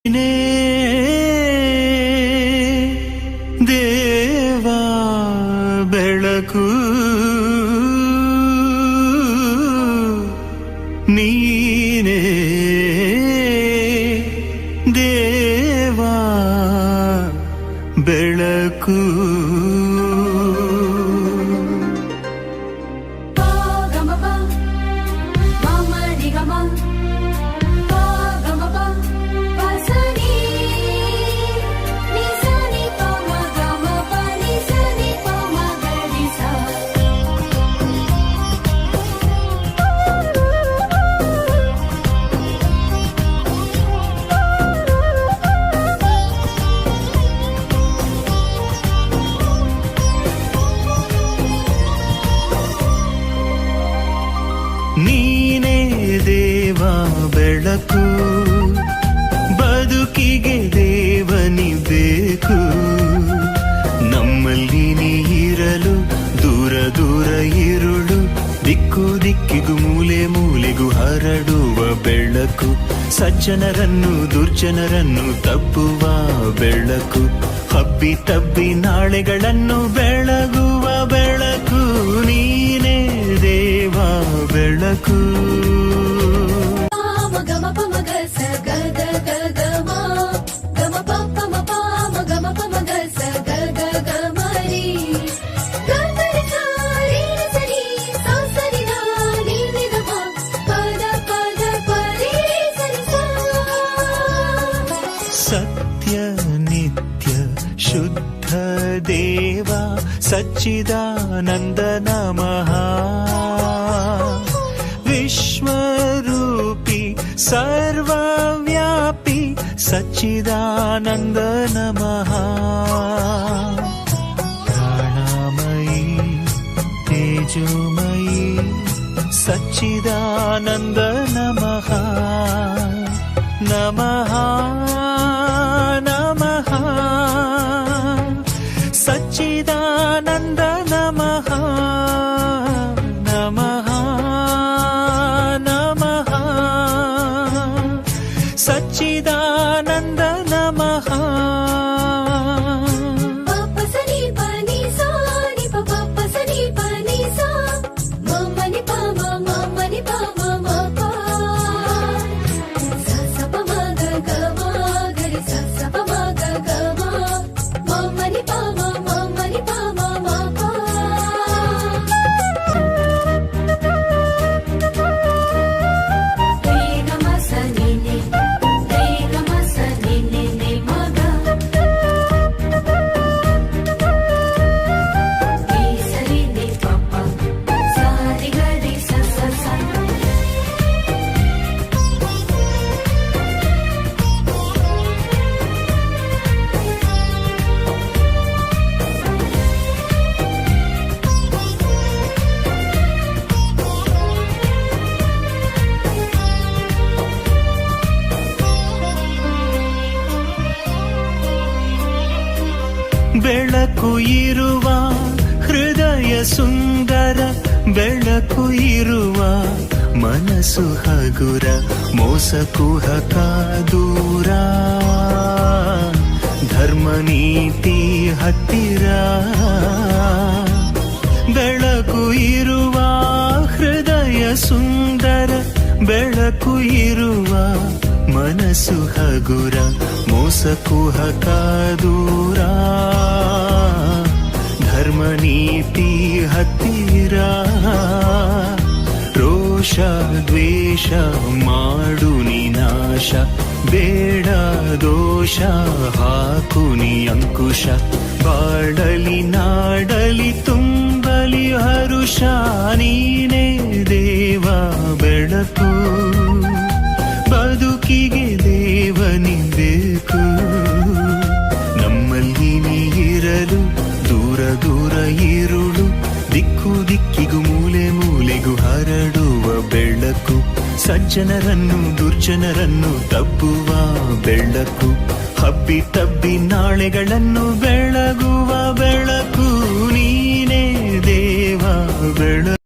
ನೀನೇ ದೇವಾ ಬೆಳಕು ನೀನೇ ದೇವಾ ಬೆಳಕು ನೀನೇ ದೇವಾ ಬೆಳಕು ಬದುಕಿಗೆ ದೇವನಿ ಬೇಕು ನಮ್ಮಲ್ಲಿ ನೀ ಇರಲು ದೂರ ದೂರ ಇರುಳು ದಿಕ್ಕು ದಿಕ್ಕಿಗೂ ಮೂಲೆ ಮೂಲೆಗೂ ಹರಡುವ ಬೆಳಕು ಸಜ್ಜನರನ್ನು ದುರ್ಜನರನ್ನು ತಪ್ಪುವ ಬೆಳಕು ಹಬ್ಬಿ ತಬ್ಬಿ ನಾಳೆಗಳನ್ನು ಬೆಳಗುವ ಬೆಳಕು ನೀನೇ ದೇವಾ ಬೆಳಕು ಸತ್ಯ ನಿತ್ಯ ಶುದ್ಧ ದೇವ ಸಚ್ಚಿದಾನಂದ ನಮಃ ವಿಶ್ವರೂಪಿ ಸರ್ವವ್ಯಾಪಿ ಸಚ್ಚಿದಾನಂದ ನಮಃ ಪ್ರಾಣಮಯಿ ತೇಜೋಮಯಿ ಸಚ್ಚಿದಾನಂದ ನಮಃ ನಮಃ ನಮಃ ಸಚ್ಚಿದಾನಂದ ನಮಃ ನಮಃ ನಮಃ ಸಚ್ಚಿದಾನಂದ ನಮಃ ಬೆಳಕು ಇರುವ ಹೃದಯ ಸುಂದರ ಬೆಳಕು ಇರುವ ಮನಸ್ಸು ಹಗುರ ಮೋಸ ಕುಹಕ ದೂರ ಧರ್ಮ ನೀತಿ ಹತ್ತಿರ ಬೆಳಕು ಇರುವ ಹೃದಯ ಸುಂದರ ಬೆಳಕು ಇರುವ ಮನಸ್ಸು ಹಗುರ ಮೋಸ ಕುಹಕ ದೂರ ಧರ್ಮ ನೀತಿ ಹತ್ತಿರ ರೋಷ ದ್ವೇಷ ಮಾಡು ನಿನಾಶ ಬೇಡ ದೋಷ ಹಾಕು ನೀ ಅಂಕುಶ ಬಾಳಲಿ ನಾಡಲಿ ತುಂಬಲಿ ಹರುಷ ನೀನೇ ದೇವಾ ಬೆಳಕು ಬದುಕಿಗೆ ದೇವನಿ ಬೇಕು ನಮ್ಮಲ್ಲಿ ನೀ ಇರಲು ದೂರ ದೂರ ಇರುಳು ದಿಕ್ಕು ದಿಕ್ಕಿಗೂ ಮೂಲೆ ಮೂಲೆಗೂ ಹರಡುವ ಬೆಳಕು ಸಜ್ಜನರನ್ನು ದುರ್ಜನರನ್ನು ತಬ್ಬುವ ಬೆಳಕು ಹಬ್ಬಿ ತಬ್ಬಿ ನಾಳೆಗಳನ್ನು ಬೆಳಗುವ ಬೆಳಕು ನೀನೇ ದೇವಾ ಬೆಳಕು